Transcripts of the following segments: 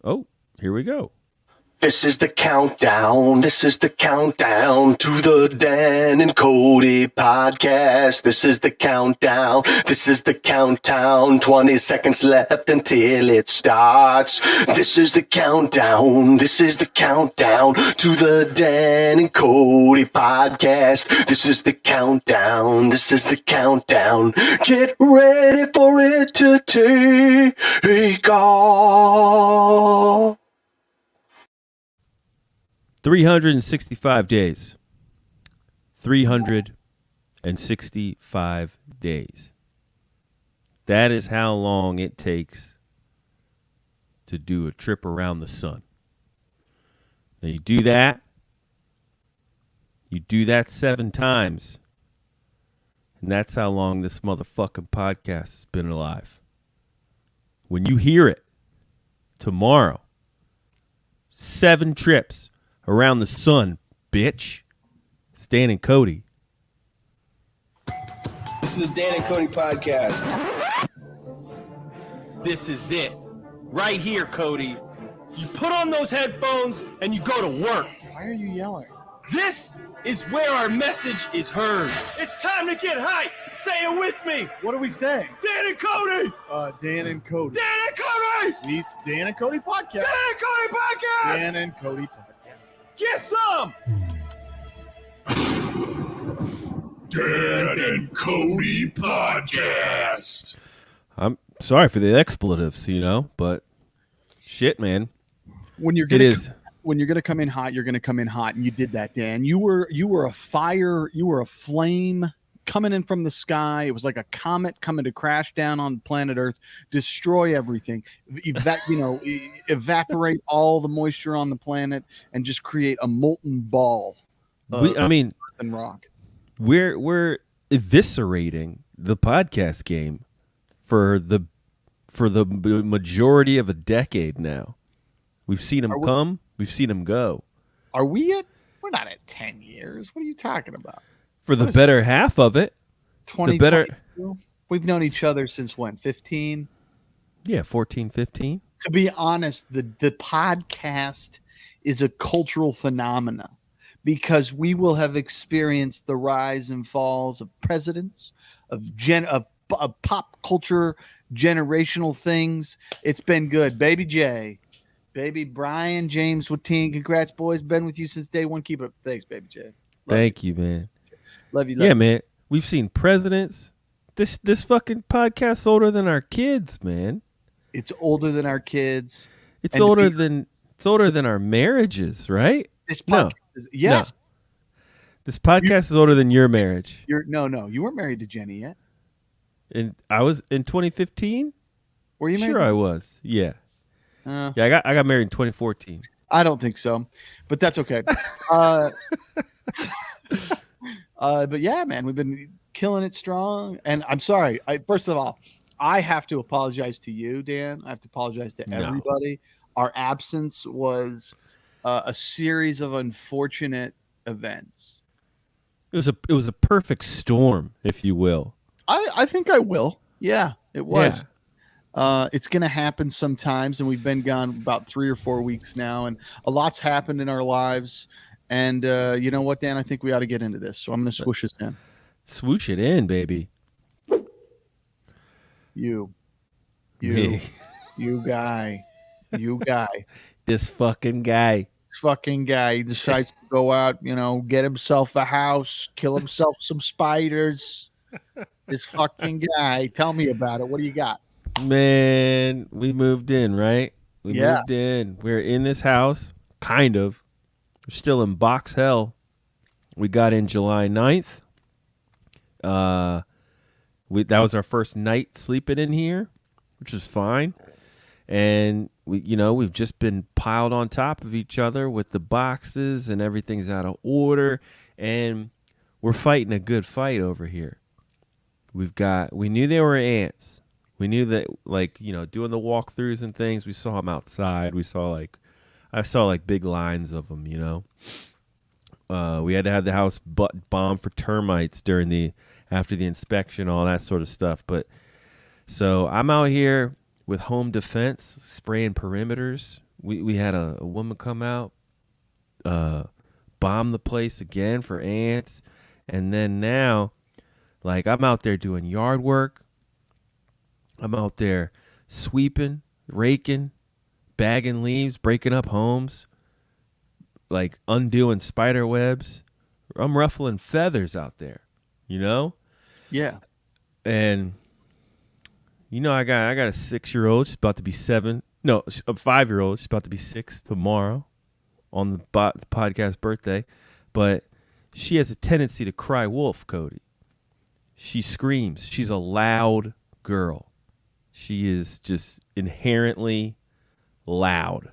Oh, here we go. This is the countdown. This is the countdown to the Dan and Kody podcast. This is the countdown. This is the countdown. 20 seconds left until it starts. This is the countdown. This is the countdown to the Dan and Kody podcast. This is the countdown. This is the countdown. Get ready for it to take off. 365 days. 365 days. That is how long it takes to do a trip around the sun. Now you do that 7 times. And that's how long this motherfucking podcast has been alive. When you hear it tomorrow, 7 trips around the sun, bitch. It's Dan and Kody. This is the Dan and Kody podcast. This is it. Right here, Kody. You put on those headphones and you go to work. Why are you yelling? This is where our message is heard. It's time to get hype. Say it with me. What are we saying? Dan and Kody. Dan and Kody. Dan and Kody. It's Dan and Kody podcast. Dan and Kody podcast. Dan and Kody podcast. Get some. Dan and Kody podcast. I'm sorry for the expletives, but shit, man. When you're gonna come in hot, you're gonna come in hot, and you did that, Dan. You were a fire. You were a flame coming in from the sky. It was like a comet coming to crash down on planet Earth, destroy everything, evaporate all the moisture on the planet, and just create a molten ball. And rock. We're eviscerating the podcast game for the majority of a decade now. We've seen them come. We've seen them go. Are we at? We're not at 10 years. What are you talking about? For the better half of it. 2022? We've known each other since when? 15? Yeah, 14, 15. To be honest, the podcast is a cultural phenomena because we will have experienced the rise and falls of presidents, of pop culture, generational things. It's been good. Baby J. Baby Brian, James Watine, congrats, boys. Been with you since day one. Keep it up. Thanks, Baby J. Thank you, man. Love you. Yeah, man. We've seen presidents. This fucking podcast's older than our kids, man. It's older than our kids. It's older than our marriages, right? This podcast yes. No. This podcast is older than your marriage. No. You weren't married to Jenny yet. And I was in 2015. Were you married? Sure, I was. Yeah. Yeah, I got married in 2014. I don't think so, but that's okay. But yeah, man, we've been killing it strong. And I'm sorry. First of all, I have to apologize to you, Dan. I have to apologize to everybody. Our absence was a series of unfortunate events. It was a perfect storm, if you will. I think I will. Yeah, it was. Yeah. It's going to happen sometimes, and we've been gone about 3 or 4 weeks now, and a lot's happened in our lives. And you know what, Dan? I think we ought to get into this, so I'm going to swoosh this in. Swoosh it in, baby. You Me. You guy. This fucking guy. He decides to go out, get himself a house, kill himself some spiders. This fucking guy. Tell me about it. What do you got? Man, we moved in, right? We moved in. We're in this house, kind of. We're still in box hell. We got in July 9th. That was our first night sleeping in here, which is fine. And we've just been piled on top of each other with the boxes, and everything's out of order, and we're fighting a good fight over here. We knew they were ants. We knew that, doing the walkthroughs and things, we saw them outside. I saw big lines of them, We had to have the house bombed for termites after the inspection, all that sort of stuff. But so I'm out here with home defense, spraying perimeters, We had a woman come out, bomb the place again for ants, and then now, like, I'm out there doing yard work. I'm out there sweeping, raking, bagging leaves, breaking up homes, like undoing spider webs. I'm ruffling feathers out there, you know? Yeah. And I got a 6-year-old. She's about to be 7. No, a 5-year-old. She's about to be 6 tomorrow on the podcast birthday. But she has a tendency to cry wolf, Kody. She screams. She's a loud girl. She is just inherently loud.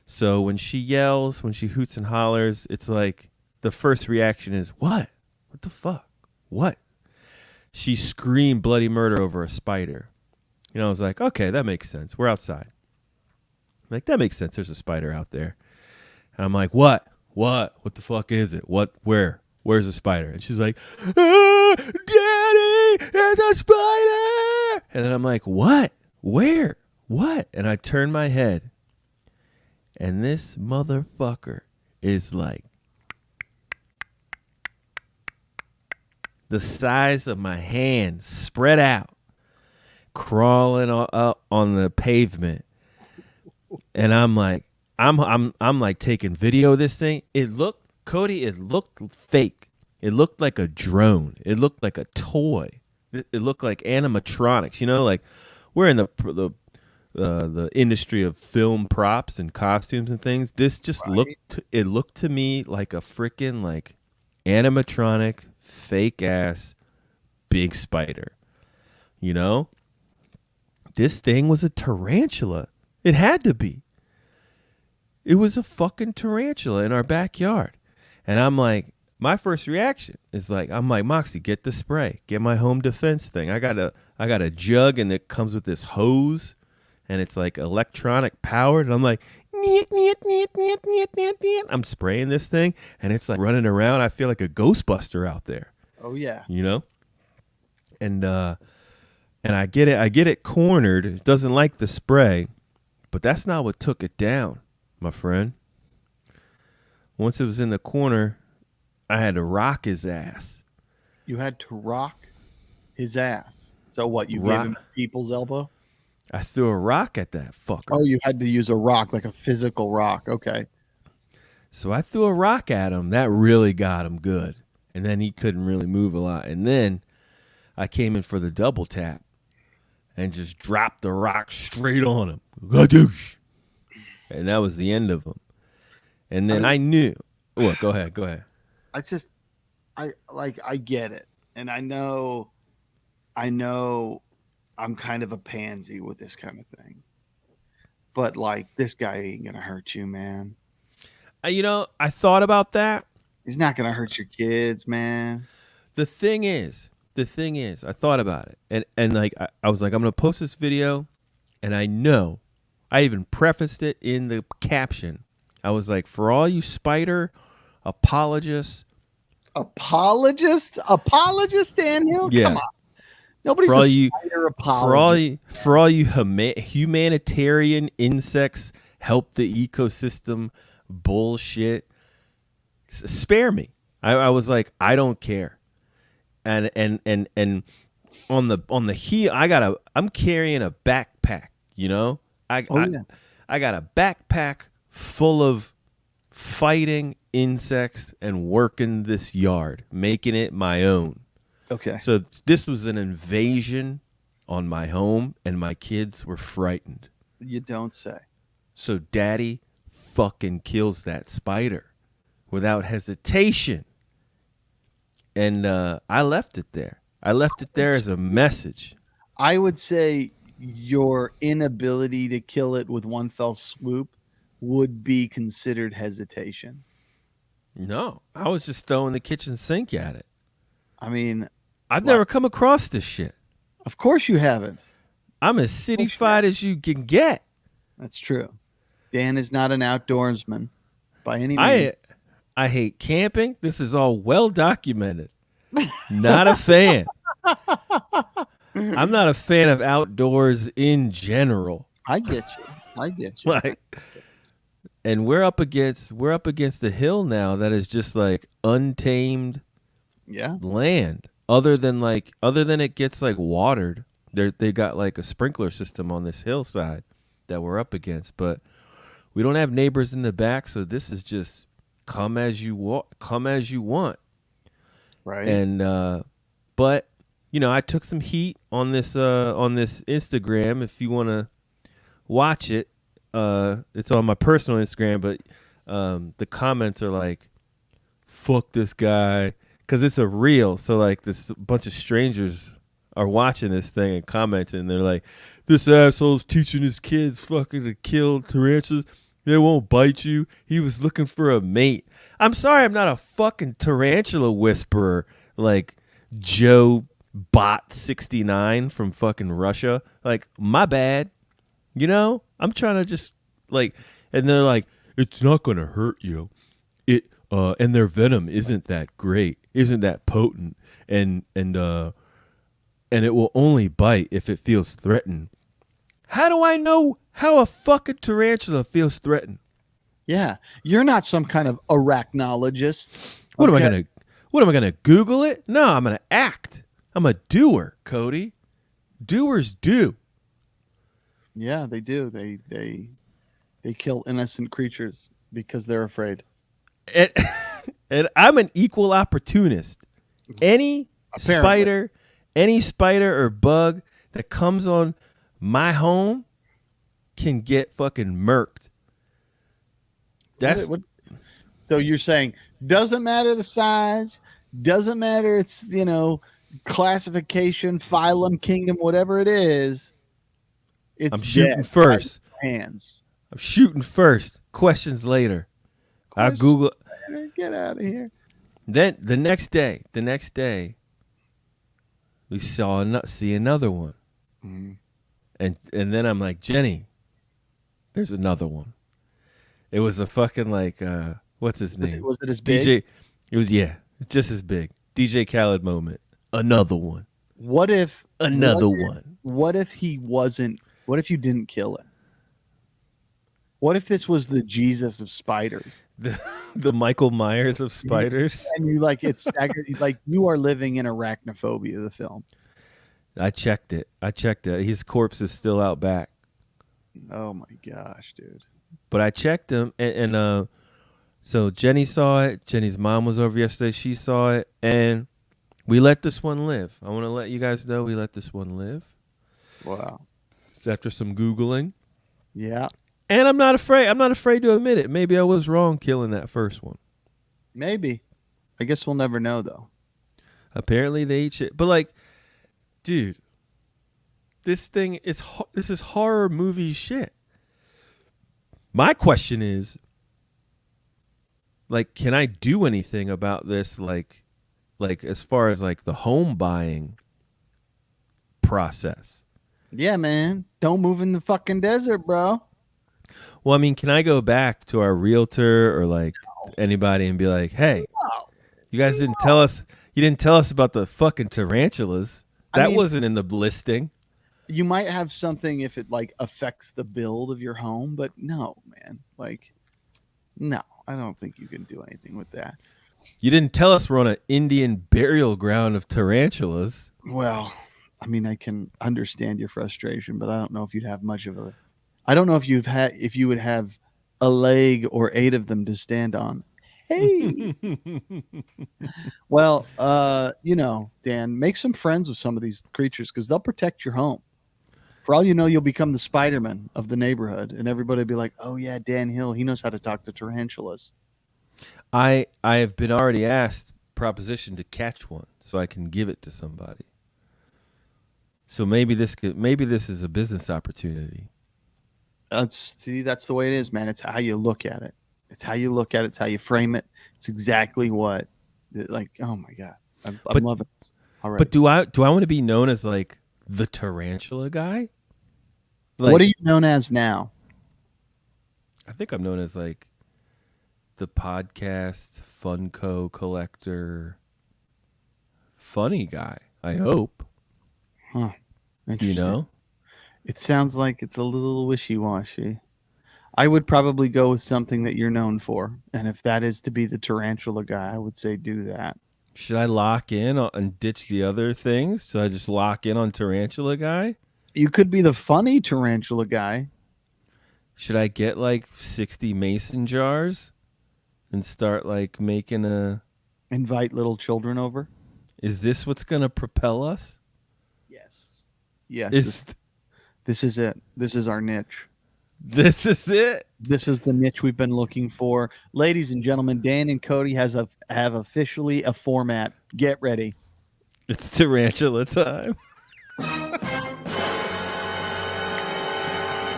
So when she yells, when she hoots and hollers, it's like the first reaction is, what? What the fuck? What? She screamed bloody murder over a spider. I was like, okay, that makes sense. We're outside. I'm like, that makes sense. There's a spider out there. And I'm like, what? What? What the fuck is it? What? Where? Where's the spider? And she's like, Daddy, there's a spider. And then I'm like, what? Where? What? And I turn my head. And this motherfucker is like the size of my hand, spread out, crawling up on the pavement. And I'm like, I'm like taking video of this thing. It looked fake. It looked like a drone. It looked like a toy. It looked like animatronics. Like we're in the industry of film props and costumes and things. This just looked to me like a freaking like animatronic fake ass big spider. This thing was a tarantula. It had to be. It was a fucking tarantula in our backyard. And I'm like, my first reaction is like, Moxie, get the spray. Get my home defense thing. I got a jug and it comes with this hose and it's like electronic powered. And I'm like, I'm spraying this thing and it's like running around. I feel like a Ghostbuster out there. Oh yeah. And I get it cornered. It doesn't like the spray, but that's not what took it down, my friend. Once it was in the corner, I had to rock his ass. You had to rock his ass. So what, you gave him people's elbow? I threw a rock at that fucker. Oh, you had to use a rock, like a physical rock. Okay. So I threw a rock at him. That really got him good. And then he couldn't really move a lot. And then I came in for the double tap and just dropped the rock straight on him. Gadoosh. And that was the end of him. And then I knew. What? Go ahead. I get it. And I know I'm kind of a pansy with this kind of thing. But like, this guy ain't going to hurt you, man. I thought about that. He's not going to hurt your kids, man. The thing is, I thought about it. And like, I was like, I'm going to post this video. And I know, I even prefaced it in the caption. I was like, for all you spider apologists. Apologist, Dan Hill? Yeah. Come on. Nobody's a spider apologist. For all you humanitarian insects, help the ecosystem bullshit, spare me. I was like, I don't care. And on the heel, I'm carrying a backpack, I got a backpack full of fighting insects and working this yard, making it my own. Okay. So this was an invasion on my home, and my kids were frightened. You don't say. So Daddy fucking kills that spider without hesitation. And I left it there. I left it there as a message. I would say your inability to kill it with one fell swoop would be considered hesitation. No, I was just throwing the kitchen sink at it. I mean, I've never come across this shit. Of course you haven't. I'm as city-fied as you can get. That's true. Dan is not an outdoorsman by any means. I hate camping. This is all well documented. Not a fan. I'm not a fan of outdoors in general. I get you. Like, and we're up against the hill now that is just like untamed land. Other than it gets like watered. They got like a sprinkler system on this hillside that we're up against, but we don't have neighbors in the back, so this is just come as you want. Right. And but I took some heat on this Instagram. If you want to watch it, it's on my personal Instagram, but the comments are like, fuck this guy, because it's a reel. So like this bunch of strangers are watching this thing and commenting, and they're like, this asshole's teaching his kids fucking to kill tarantulas. They won't bite you. He was looking for a mate. I'm sorry, I'm not a fucking tarantula whisperer like Joe Bot 69 from fucking Russia. Like, my bad. I'm trying to just like, and they're like, it's not gonna hurt you. And their venom isn't that great, isn't that potent, and it will only bite if it feels threatened. How do I know how a fucking tarantula feels threatened? Yeah, you're not some kind of arachnologist. What am I gonna Google it? No, I'm gonna act. I'm a doer, Kody. Doers do. Yeah, they do. They kill innocent creatures because they're afraid. And I'm an equal opportunist. Any spider or bug that comes on my home can get fucking murked. So you're saying doesn't matter the size, doesn't matter its classification, phylum, kingdom, whatever it is. I'm shooting first. Hands. I'm shooting first. Questions later. I Google. Get out of here. Then the next day, we see another one, and then I'm like, Jenny, there's another one. It was a fucking like what's his name? Was it as big? DJ. It was just as big. DJ Khaled moment. Another one. What if one? What if he wasn't? What if you didn't kill him? What if this was the Jesus of spiders? The Michael Myers of spiders? And you like it's like you are living in arachnophobia, the film. I checked it. His corpse is still out back. Oh my gosh, dude. But I checked him, and so Jenny saw it. Jenny's mom was over yesterday. She saw it, and we let this one live. I want to let you guys know we let this one live. Wow. It's after some Googling. Yeah. And I'm not afraid. I'm not afraid to admit it. Maybe I was wrong killing that first one. Maybe. I guess we'll never know, though. Apparently they eat shit. But like, dude, this is horror movie shit. My question is, like, can I do anything about this? Like as far as like the home buying process. Yeah, man. Don't move in the fucking desert, bro. Well, I mean, can I go back to our realtor or like anybody and be like, hey, you guys didn't tell us. You didn't tell us about the fucking tarantulas. That wasn't in the listing. You might have something if it like affects the build of your home, but no, man. Like, no, I don't think you can do anything with that. You didn't tell us we're on an Indian burial ground of tarantulas. Well, I mean, I can understand your frustration, but I don't know if you'd have much of a. I don't know if you would have a leg or 8 of them to stand on. Hey. Well, Dan, make some friends with some of these creatures because they'll protect your home. For all you know, you'll become the Spider-Man of the neighborhood, and everybody will be like, "Oh yeah, Dan Hill, he knows how to talk to tarantulas." I have been already asked proposition to catch one so I can give it to somebody. So maybe this is a business opportunity. That's the way it is, man. It's how you look at it. It's how you look at it. It's how you frame it. It's exactly what, like, oh my God, I'm loving this. All right. But do I want to be known as like the tarantula guy? Like, what are you known as now? I think I'm known as like the podcast Funko collector, funny guy. I hope. Huh. You know. It sounds like it's a little wishy-washy. I would probably go with something that you're known for, and if that is to be the tarantula guy, I would say do that. Should I lock in and ditch the other things? Should I just lock in on tarantula guy? You could be the funny tarantula guy. Should I get like 60 mason jars and start like making a... Invite little children over. Is this what's going to propel us? Yes. Yes. This is it. This is our niche. This is it. This is the niche we've been looking for. Ladies and gentlemen, Dan and Kody have officially a format. Get ready. It's tarantula time.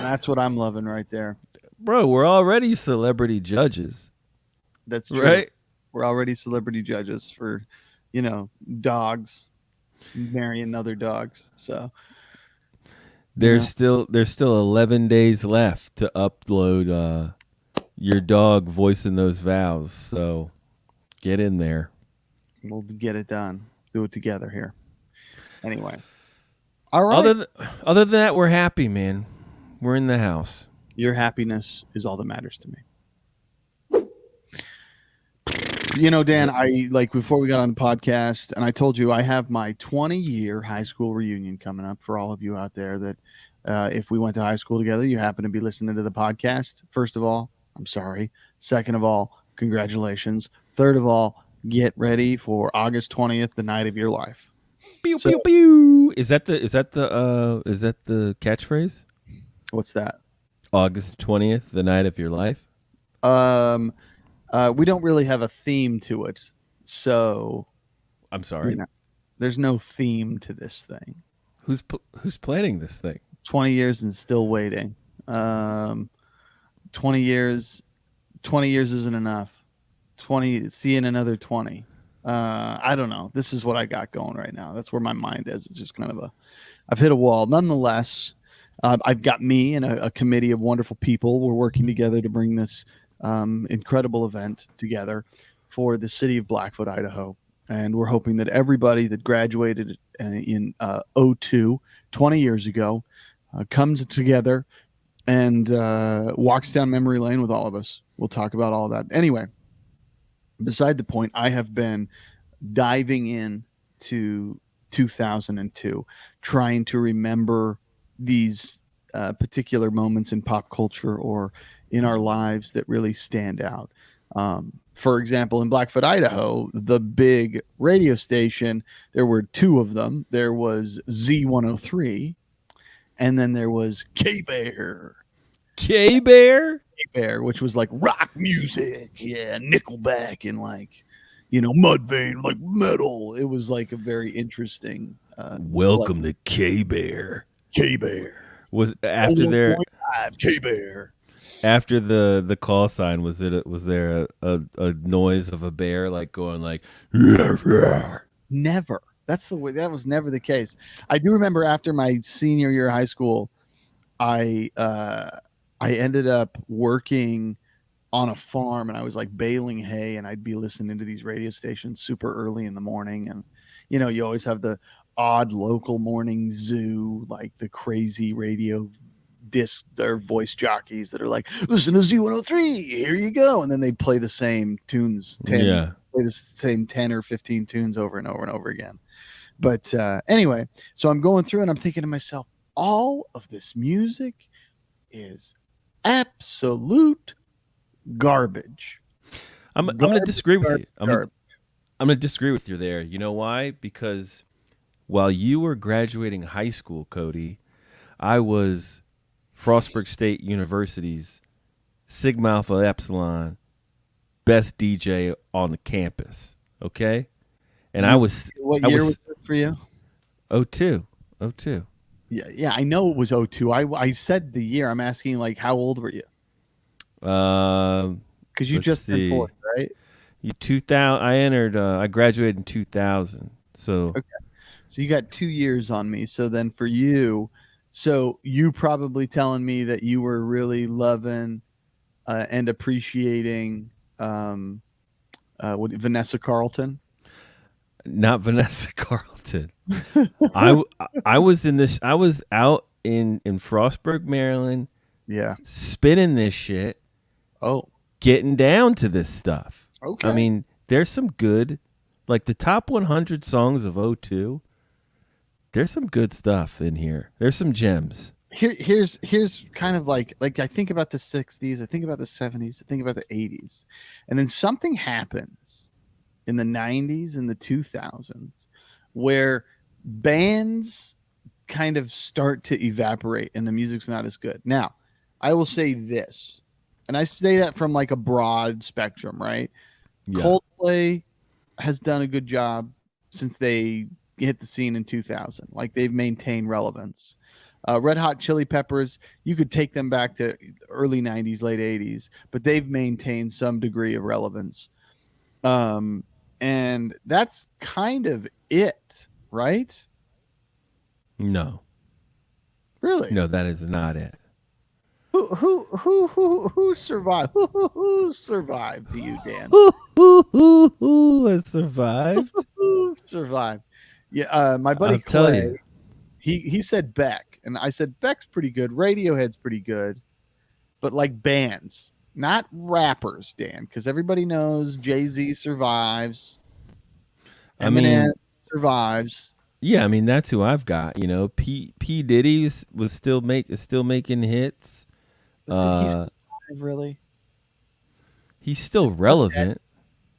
That's what I'm loving right there. Bro, we're already celebrity judges. That's true. Right? We're already celebrity judges for, dogs marrying other dogs. So there's still 11 days left to upload your dog voicing those vows. So get in there. We'll get it done. Do it together here. Anyway. All right. Other than that, we're happy, man. We're in the house. Your happiness is all that matters to me. Dan, before we got on the podcast, and I told you I have my 20-year high school reunion coming up for all of you out there that if we went to high school together, you happen to be listening to the podcast. First of all, I'm sorry. Second of all, congratulations. Third of all, get ready for August 20th, the night of your life. Pew, pew, pew. Is that the catchphrase? What's that? August 20th, the night of your life? We don't really have a theme to it. So I'm sorry. There's no theme to this thing. Who's planning this thing? 20 years and still waiting. 20 years isn't enough. 20, see in another 20. I don't know. This is what I got going right now. That's where my mind is. It's just kind of I've hit a wall. Nonetheless, I've got me and a committee of wonderful people. We're working together to bring this incredible event together for the city of Blackfoot, Idaho. And we're hoping that everybody that graduated in 20 years ago, comes together and walks down memory lane with all of us. We'll talk about all of that. Anyway, beside the point, I have been diving in to 2002, trying to remember these particular moments in pop culture or in our lives that really stand out. For example, in Blackfoot, Idaho, the big radio station, there were two of them. There was Z103, and then there was K-Bear. K-Bear? K-Bear, which was like rock music. Yeah, Nickelback and Mudvayne, like metal. It was like a very interesting. Welcome to K-Bear. K-Bear. Was after their K-Bear. After the call sign, was there a noise of a bear like going like Never. That was never the case. I do remember after my senior year of high school, I ended up working on a farm, and I was like baling hay, and I'd be listening to these radio stations super early in the morning, and you always have the odd local morning zoo, like the crazy radio disc or voice jockeys that are like, listen to Z103, here you go, and then they play the same tunes, play the same 10 or 15 tunes over and over and over again. But anyway, so I'm going through and I'm thinking to myself, all of this music is absolute garbage. I'm going to disagree with you. I'm going to disagree with you there. You know why? Because while you were graduating high school, Kody, I was Frostburg State University's Sigma Alpha Epsilon best DJ on the campus. Okay? And I was... What year was it for you? 02. Yeah, I know it was 02. I said the year. I'm asking, like, how old were you? Because you just turned 40, right? 2000. I graduated in 2000. So okay. So you got 2 years on me. So then for you, so you probably telling me that you were really loving and appreciating Vanessa Carlton. Not Vanessa Carlton. I was out in Frostburg, Maryland, Yeah. spinning this shit, Oh. getting down to this stuff. Okay. I mean, there's some good, like the top 100 songs of '02. There's some good stuff in here. There's some gems. Here's kind of like I think about the 60s, I think about the 70s, I think about the 80s, and then something happens in the 90s and the 2000s where bands kind of start to evaporate and the music's not as good. Now, I will say this, and I say that from like a broad spectrum, right? Yeah. Coldplay has done a good job since they hit the scene in 2000. Like they've maintained relevance. Red Hot Chili Peppers, you could take them back to early 90s, late 80s, but they've maintained some degree of relevance. And that's kind of it, right? No. Really? No, that is not it. Who survived? Who survived to you, Dan? Who has survived? Who survived? Yeah, my buddy I'll tell Clay, you. he said Beck, and I said Beck's pretty good. Radiohead's pretty good, but like bands, not rappers, Dan, because everybody knows Jay-Z survives. I mean, survives. Yeah, I mean that's who I've got. You know, P Diddy was still making hits. He's really? He's still relevant.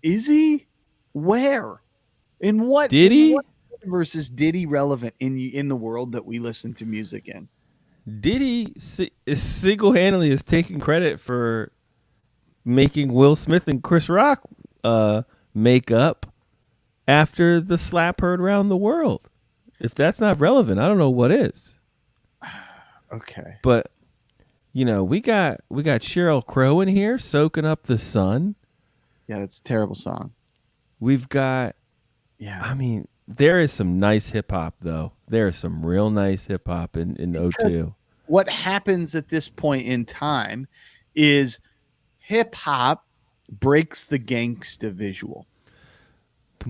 Is he? Where? In what? Diddy? In what universe is Diddy relevant in the world that we listen to music in? Diddy is single-handedly is taking credit for making Will Smith and Chris Rock make up after the slap heard around the world. If that's not relevant, I don't know what is. Okay. But you know, we got Sheryl Crow in here soaking up the sun. Yeah, that's a terrible song. We've got I mean, there is some nice hip hop though. There is some real nice hip hop in '02. What happens at this point in time is hip hop breaks the gangsta visual.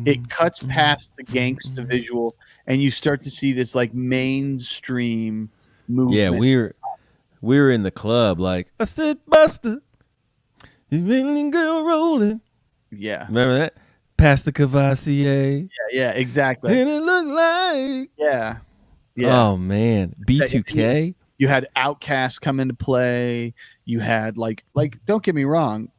It cuts past the gangsta visual, and you start to see this like mainstream movement. Yeah, we were in the club like I said, Buster, he's really girl rolling. Yeah, remember that? Past the Cavassier. Yeah, exactly. And it looked like yeah. Oh man, B2K. You had Outkast come into play. You had like don't get me wrong,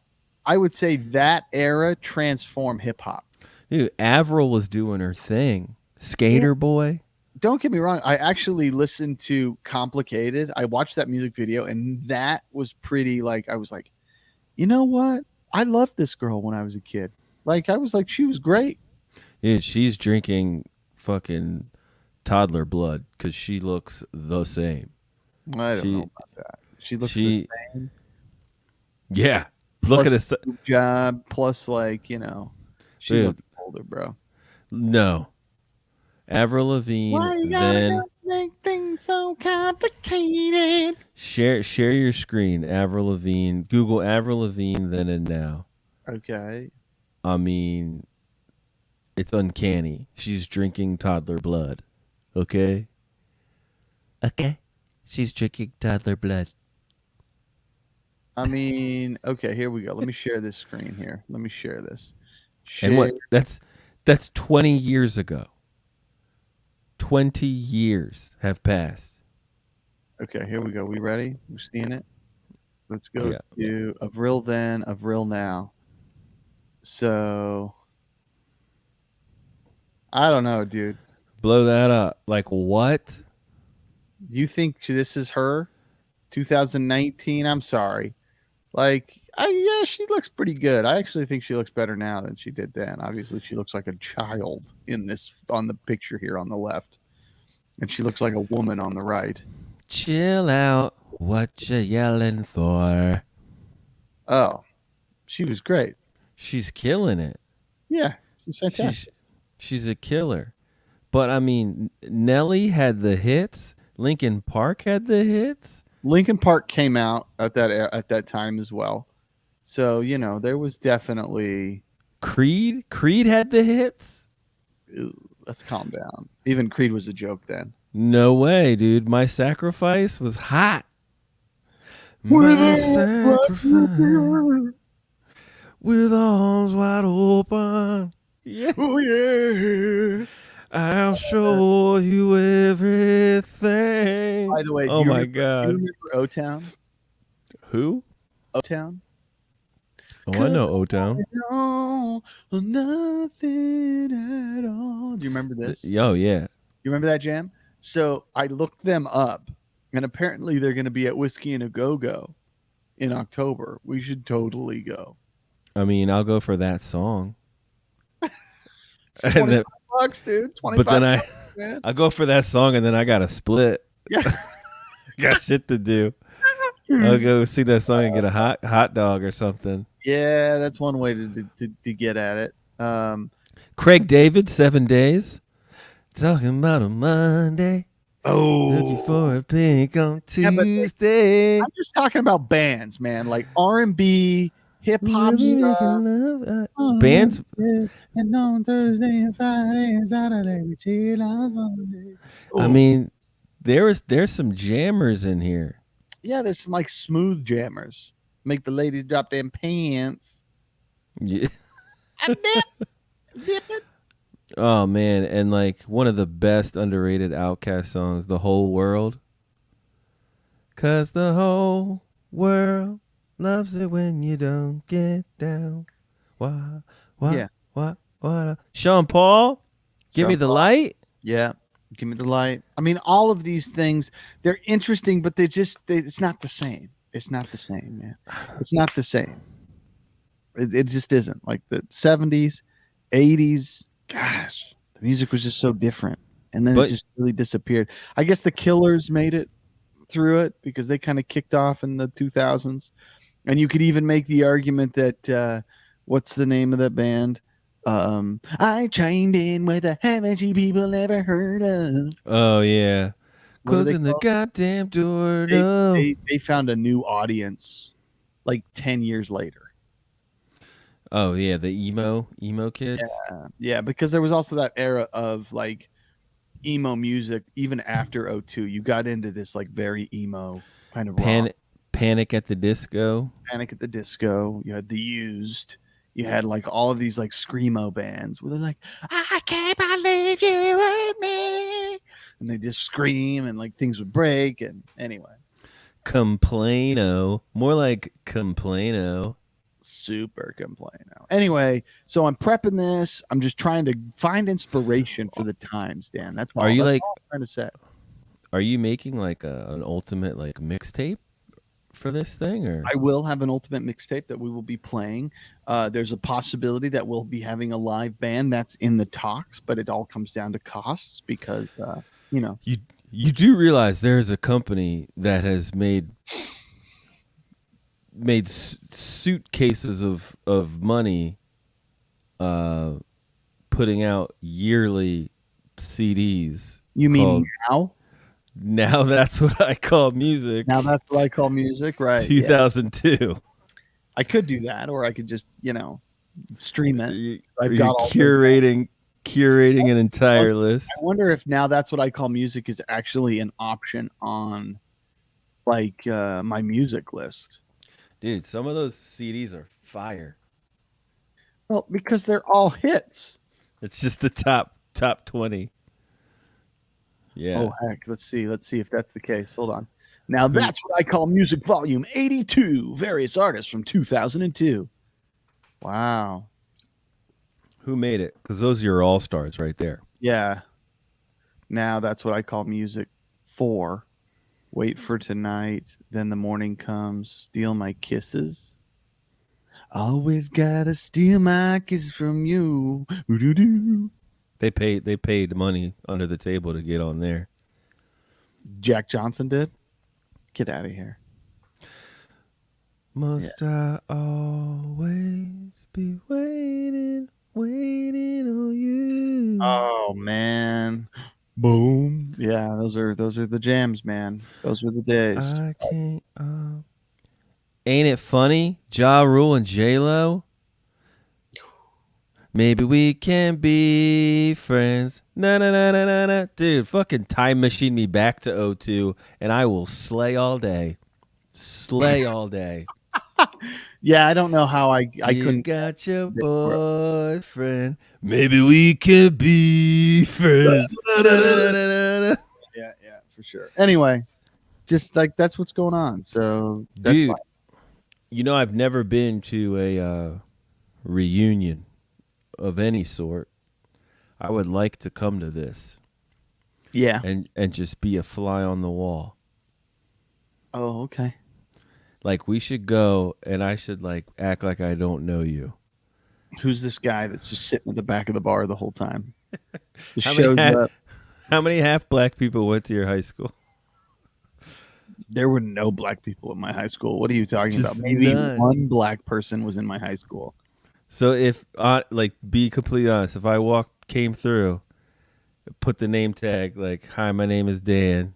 I would say that era transformed hip hop. Dude, Avril was doing her thing. Skater Boy. Don't get me wrong. I actually listened to Complicated. I watched that music video, and that was pretty like, I was like, you know what? I loved this girl when I was a kid. Like, I was like, she was great. Dude, she's drinking fucking toddler blood because she looks the same. I don't know about that. She looks the same. Yeah. Look at us. Job plus, like, you know, she looked older, bro. No. Avril Lavigne. Why you gotta make things so complicated? Share your screen. Avril Lavigne. Google Avril Lavigne then and now. Okay. I mean, it's uncanny. She's drinking toddler blood. Okay? Okay. She's drinking toddler blood. I mean, okay, here we go. Let me share this screen here. Let me share this. And what? That's 20 years ago. 20 years have passed. Okay, here we go. We ready? We're seeing it. Let's go to Avril then, Avril now. So, I don't know, dude. Blow that up. Like what? You think this is her? 2019? I'm sorry. Like, yeah, she looks pretty good. I actually think she looks better now than she did then. Obviously, she looks like a child on the picture here on the left. And she looks like a woman on the right. Chill out. What you yelling for? Oh, she was great. She's killing it. Yeah, she's fantastic. She's a killer. But, I mean, Nelly had the hits. Linkin Park had the hits. Linkin Park came out at that time as well. So, you know, there was definitely... Creed had the hits. Let's calm down. Even Creed was a joke then. No way, dude. My Sacrifice was hot. My sacrifice with arms wide open. Yeah. Oh yeah. I'll show you everything. By the way, oh my do God. you remember O-Town? Who? O-Town? Oh, I know O-Town. Or nothing at all. Do you remember this? Oh, yeah. You remember that jam? So I looked them up, and apparently they're going to be at Whiskey and a Go-Go in October. We should totally go. I mean, I'll go for that song. It's $25, dude. 25 but then man. I go for that song, and then I got to split. Yeah. Got shit to do. I'll go see that song and get a hot dog or something. Yeah, that's one way to get at it. Craig David, 7 Days. Talking about a Monday. Looking for a pink on Tuesday. I'm just talking about bands, man, like R&B, hip hop stuff. Bands. And on Thursday and Friday and Saturday we chill on Sunday. I mean, there's some jammers in here. Yeah, there's some like smooth jammers. Make the ladies drop their pants. Yeah. And dip it. Oh man, and like one of the best underrated Outkast songs, "The Whole World." 'Cause the whole world loves it when you don't get down. Why? Yeah. What? Sean Paul, give me the light. Yeah. Give me the light. I mean, all of these things, they're interesting, but it's not the same. It's not the same, man. It's not the same. It just isn't. Like the 70s, 80s, gosh, the music was just so different. And then it just really disappeared. I guess the Killers made it through it because they kind of kicked off in the 2000s. And you could even make the argument that, what's the name of that band? I chimed in with a haven't you people ever heard of? Oh yeah, Closing the goddamn door. They found a new audience like 10 years later. Oh yeah, the emo kids. Yeah, because there was also that era of like emo music. Even after 2002, you got into this like very emo kind of Panic at the Disco. Panic at the Disco. You had The Used. You had like all of these like screamo bands where they're like, I can't believe you hurt me. And they just scream and like things would break. And anyway. Complaino. More like Complaino. Super Complaino. Anyway, so I'm prepping this. I'm just trying to find inspiration for the times, Dan. That's all. That's all I'm trying to say. Are you making like an ultimate like mixtape for this thing, or I will have an ultimate mixtape that we will be playing. There's a possibility that we'll be having a live band. That's in the talks, but it all comes down to costs because you do realize there's a company that has made suitcases of money putting out yearly CDs. You mean now? Now that's what I call music. Now that's what I call music, right? 2002. Yeah. I could do that, or I could just, stream it. I've got curating an entire list. I wonder if now that's what I call music is actually an option on, like, my music list. Dude, some of those CDs are fire. Well, because they're all hits. It's just the top 20. Yeah. Oh heck, let's see if that's the case. Hold on. Now that's what I call music volume 82, various artists from 2002. Wow. Who made it? Because those are your all-stars right there. Yeah. Now that's what I call music 4. Wait for tonight, then the morning comes, steal my kisses. Always gotta steal my kisses from you. Ooh-doo-doo. They paid money under the table to get on there. Jack Johnson did? Get out of here. Must I always be waiting on you? Oh man. Boom. Yeah, those are the jams, man. Those were the days. I can't Ain't it funny? Ja Rule and J-Lo. Maybe we can be friends. Na. Dude, fucking time machine me back to 2002 and I will slay all day. Slay all day. Yeah, I don't know how I You couldn't. got your boyfriend. Maybe we can be friends. Yeah, for sure. Anyway, just like that's what's going on. So that's Dude, fine. you know I've never been to a reunion of any sort. I would like to come to this Yeah. and just be a fly on the wall. Oh, okay. Like we should go and I should like act like I don't know you. Who's this guy that's just sitting at the back of the bar the whole time? Just How many shows half, up. how many half black people went to your high school? There were no black people in my high school. What are you talking Just about? Maybe none. one black person was in my high school. So if like be completely honest, if I came through, put the name tag like, "Hi, my name is Dan,"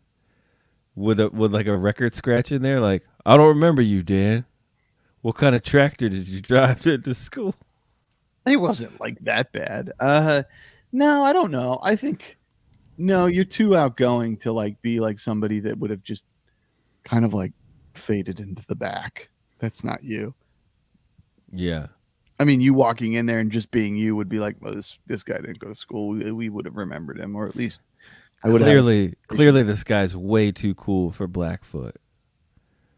with like a record scratch in there, like, "I don't remember you, Dan. What kind of tractor did you drive to school?" It wasn't like that bad. No, I don't know. I think no, you're too outgoing to like be like somebody that would have just kind of like faded into the back. That's not you. Yeah. I mean, you walking in there and just being you would be like, well, this guy didn't go to school. We would have remembered him, or at least I would have. Clearly, this guy's way too cool for Blackfoot.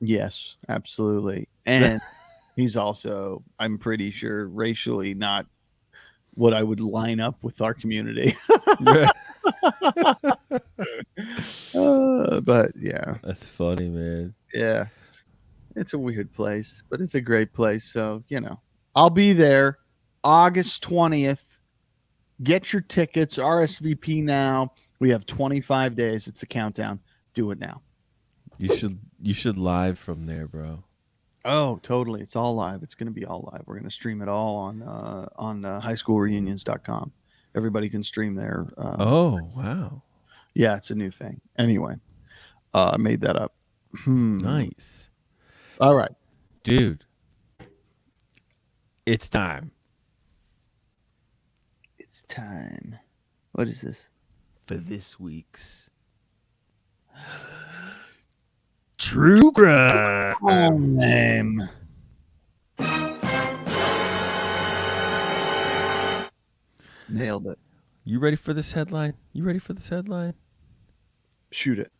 Yes, absolutely. And he's also, I'm pretty sure, racially not what I would line up with our community. But yeah, That's funny, man. yeah, it's a weird place, but it's a great place. So, I'll be there August 20th. Get your tickets, RSVP now. We have 25 days. It's a countdown. Do it now. You should live from there, bro. Oh, totally. It's all live. It's going to be all live. We're going to stream it all on highschoolreunions.com. Everybody can stream there. Oh, wow. Yeah, it's a new thing. Anyway, I made that up. Nice. All right. Dude. It's time. It's time. What is this? For this week's True Crime. Name. Nailed it. You ready for this headline? Shoot it.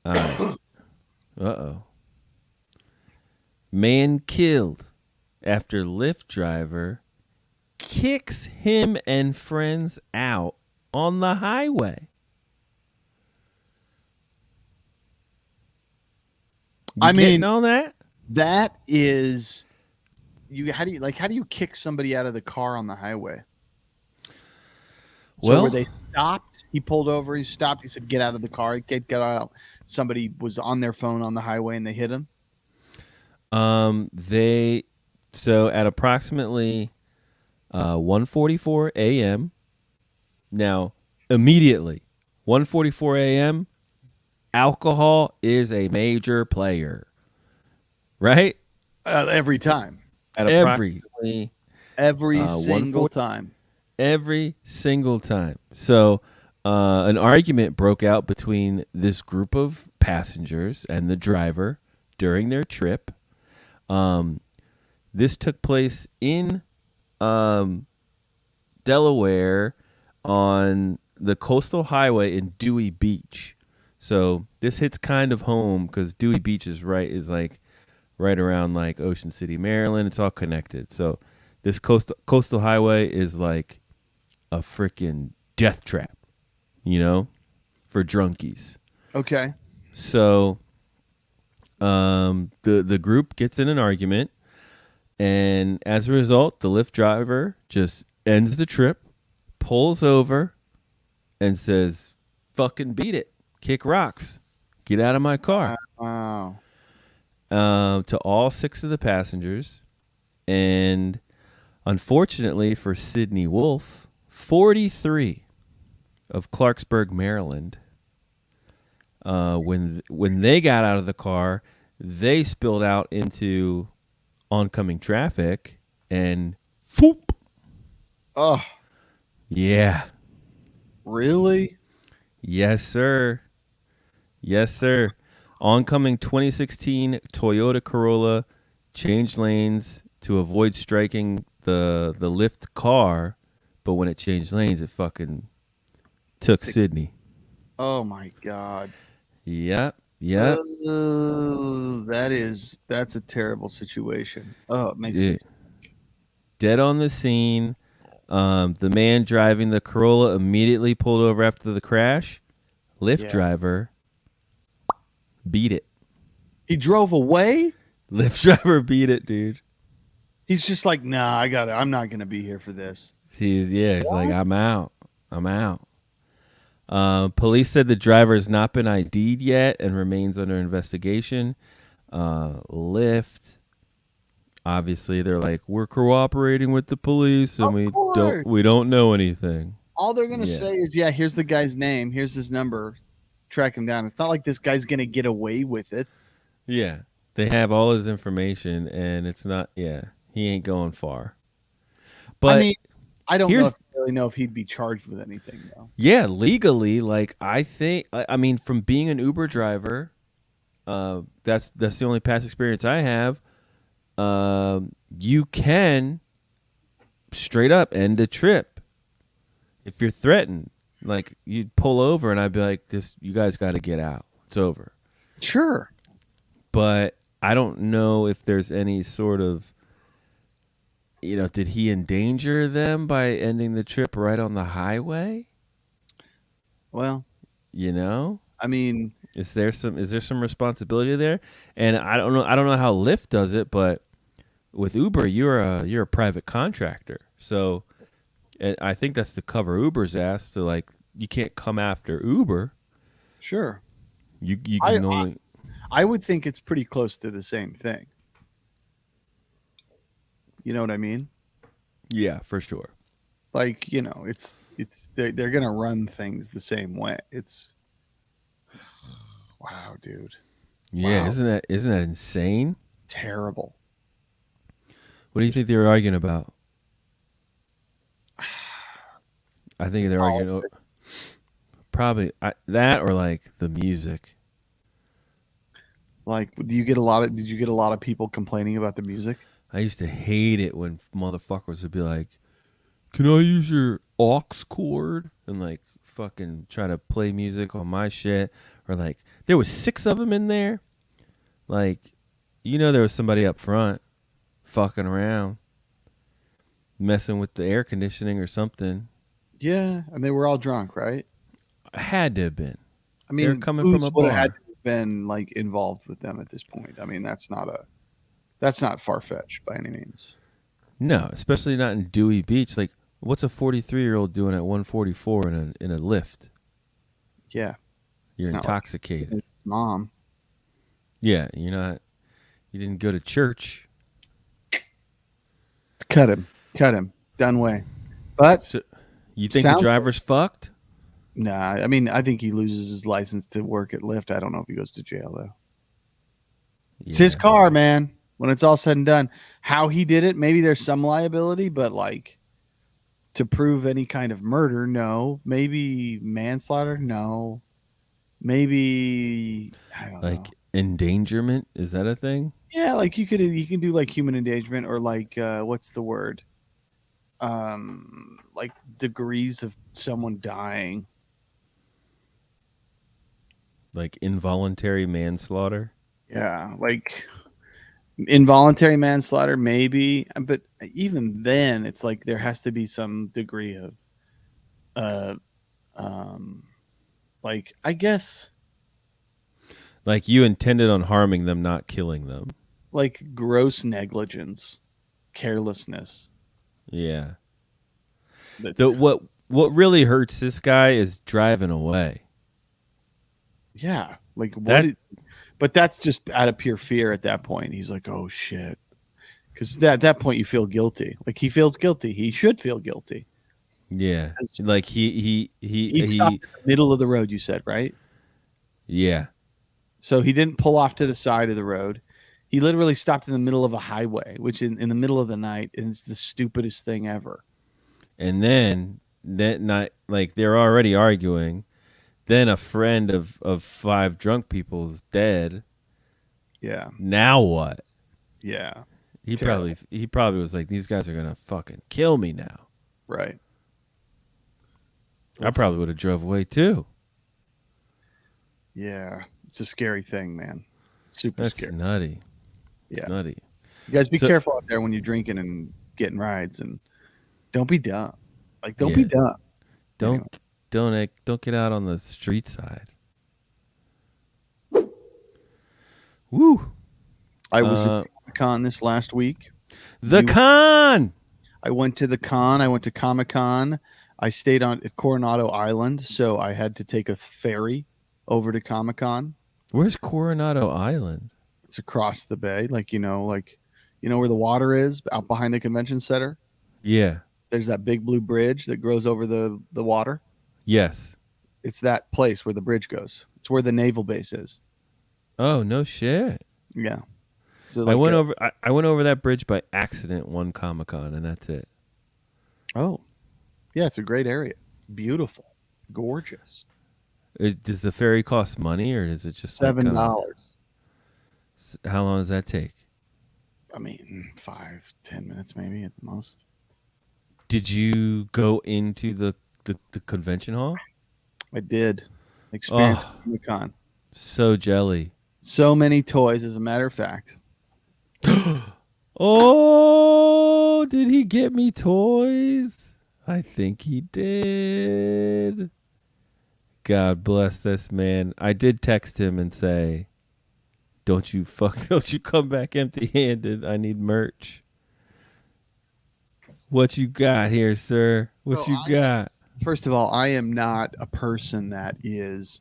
All right. Uh-oh. Man killed after Lyft driver kicks him and friends out on the highway. I mean, getting on that? That is how do you kick somebody out of the car on the highway? So were they stopped? He pulled over, he stopped, he said, "Get out of the car, get out." Somebody was on their phone on the highway and they hit him. So at approximately 1:44 a.m. Now, immediately, 1:44 a.m., alcohol is a major player, right? Every time. Every single time. Every single time. So an argument broke out between this group of passengers and the driver during their trip. This took place in Delaware on the coastal highway in Dewey Beach. So this hits kind of home because Dewey Beach is right around like Ocean City, Maryland. It's all connected. So this coastal highway is like a freaking death trap, for drunkies. Okay. So the group gets in an argument, and as a result, the Lyft driver just ends the trip, pulls over, and says, "Fucking beat it. Kick rocks. Get out of my car." Wow. To all 6 of the passengers. And unfortunately for Sydney Wolf, 43 of Clarksburg, Maryland, when they got out of the car, they spilled out into oncoming traffic and whoop. Oh, yeah. really? Yes, sir. Oncoming 2016 Toyota Corolla changed lanes to avoid striking the Lyft car, but when it changed lanes, it fucking took Sydney. Oh my God. Yep. That's a terrible situation. Oh, it makes me. Dead on the scene. The man driving the Corolla immediately pulled over after the crash. Lyft driver beat it. He drove away? Lyft driver beat it, dude. He's just like, nah, I'm not gonna be here for this. He's like, I'm out. Police said the driver has not been ID'd yet and remains under investigation. Lyft, obviously, they're like, we're cooperating with the police, and we don't know anything. All they're gonna say is, here's the guy's name, here's his number, track him down. It's not like this guy's gonna get away with it. Yeah, they have all his information, and it's not. Yeah, he ain't going far. But I mean, I don't really know if he'd be charged with anything though. Yeah, legally, like I think. I mean, from being an Uber driver, that's the only past experience I have. You can straight up end a trip if you're threatened. Like you'd pull over, and I'd be like, "This, you guys got to get out. It's over." Sure. But I don't know if there's any sort of, did he endanger them by ending the trip right on the highway? Well, I mean, is there some responsibility there? And I don't know how Lyft does it, but with Uber, you're a private contractor. So and I think that's to cover Uber's ass. So like you can't come after Uber. Sure. You can only. I would think it's pretty close to the same thing. You know what I mean? Yeah, for sure. Like, it's they're gonna run things the same way. It's wow, dude. Yeah, wow. Isn't that insane? Terrible. What do you think they were arguing about? I think they're arguing probably that or like the music. Like, did you get a lot of people complaining about the music? I used to hate it when motherfuckers would be like, "Can I use your aux cord?" and like fucking try to play music on my shit, or like there was 6 of them in there. Like, there was somebody up front fucking around, messing with the air conditioning or something. Yeah, and they were all drunk, right? Had to have been. I mean, they're coming from a bar. Had to have been like involved with them at this point. I mean, that's not far-fetched by any means. No, especially not in Dewey Beach. Like, what's a 43-year-old doing at 144 in a Lyft? Yeah, you're intoxicated. Like mom. Yeah, you're not. You didn't go to church. Cut him. Done way. But so, you think the driver's fucked? Nah, I mean, I think he loses his license to work at Lyft. I don't know if he goes to jail though. Yeah. It's his car, man. When it's all said and done, how he did it, maybe there's some liability, but like to prove any kind of murder, no. Maybe manslaughter, no. Maybe I don't know. Endangerment, is that a thing? Yeah, like you can do like human endangerment or like what's the word? Like degrees of someone dying. Like involuntary manslaughter? Yeah, like involuntary manslaughter, maybe, but even then, it's like there has to be some degree of, like I guess, like you intended on harming them, not killing them, like gross negligence, carelessness. Yeah. What really hurts this guy is driving away. Yeah, like what? But that's just out of pure fear at that point. He's like, oh, shit. Because at that point, you feel guilty. Like, he feels guilty. He should feel guilty. Yeah. Like, he stopped in the middle of the road, you said, right? Yeah. So he didn't pull off to the side of the road. He literally stopped in the middle of a highway, which in the middle of the night is the stupidest thing ever. And then, that night, like, they're already arguing. Then a friend of 5 drunk people's dead. Yeah. Now what? Yeah. He Terrible. probably was like, these guys are gonna fucking kill me now. Right. I probably would have drove away too. Yeah. It's a scary thing, man. Super That's scary. nutty. It's Yeah. nutty. You guys be So- careful out there when you're drinking and getting rides, and don't be dumb. Like, don't Yeah. be dumb. Don't get out on the street side. Woo! I was at Comic-Con this last week. Con. I went to the con. I went to Comic-Con. I stayed at Coronado Island, so I had to take a ferry over to Comic-Con. Where's Coronado Island? It's across the bay, like where the water is, out behind the convention center. Yeah. There's that big blue bridge that goes over the water. Yes. It's that place where the bridge goes. It's where the naval base is. Oh, no shit. Yeah. So I went over that bridge by accident one Comic-Con, and that's it. Oh, yeah, it's a great area. Beautiful, gorgeous. Does the ferry cost money, or is it just like $7. How long does that take? I mean, 5-10 minutes maybe at the most. Did you go into the convention hall? I did. Experience Oh. Comic-Con. So jelly. So many toys, as a matter of fact. Oh, did he get me toys? I think he did. God bless this man. I did text him and say, don't you come back empty-handed. I need merch. What you got here, sir? What you got? First of all, I am not a person that is.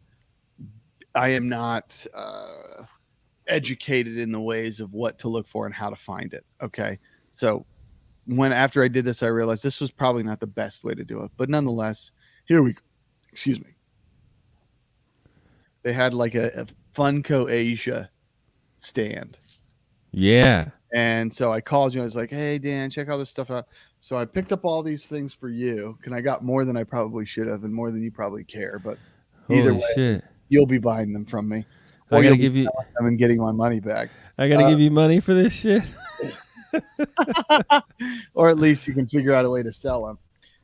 I am not educated in the ways of what to look for and how to find it. Okay, so after I did this, I realized this was probably not the best way to do it. But nonetheless, here we go. Excuse me. They had like a Funko Asia stand. Yeah. And so I called you. I was like, hey, Dan, check all this stuff out. So I picked up all these things for you. And I got more than I probably should have and more than you probably care. But either Holy way, shit. you'll be buying them from me. I Or gotta you'll be give you selling them and getting my money back. I gotta give you money for this shit. Or at least you can figure out a way to sell them.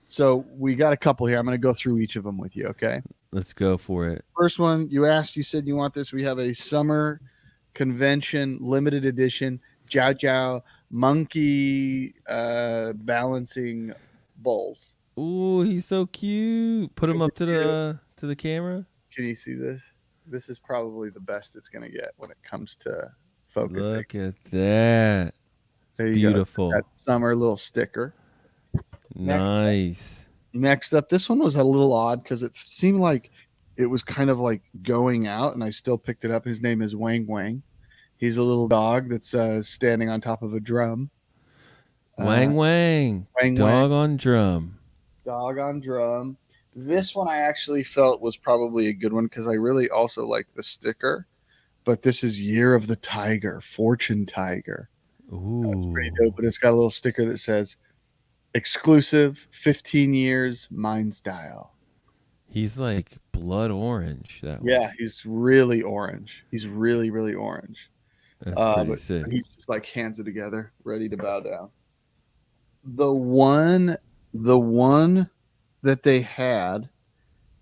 So we got a couple here. I'm going to go through each of them with you, okay? Let's go for it. First one, you said you want this. We have a summer convention limited edition Jiao Jiao monkey balancing bowls. Ooh, he's so cute. Put him up to the camera. Can you see this? This is probably the best it's going to get when it comes to focusing. Look at that. There you Beautiful. go. That summer little sticker. Nice. Next up, this one was a little odd because it seemed like it was kind of like going out, and I still picked it up. His name is Wang Wang. He's a little dog that's standing on top of a drum. Wang Wang. Wang Dog Wang. on drum. Dog on drum. This one I actually felt was probably a good one because I really also like the sticker. But this is Year of the Tiger, Fortune Tiger. Ooh. That's pretty dope. But it's got a little sticker that says, exclusive, 15 years, mine style. He's like blood orange. That one. Yeah, he's really orange. He's really, really orange. That's pretty But sick. he's just like hands it together, ready to bow down. The one that they had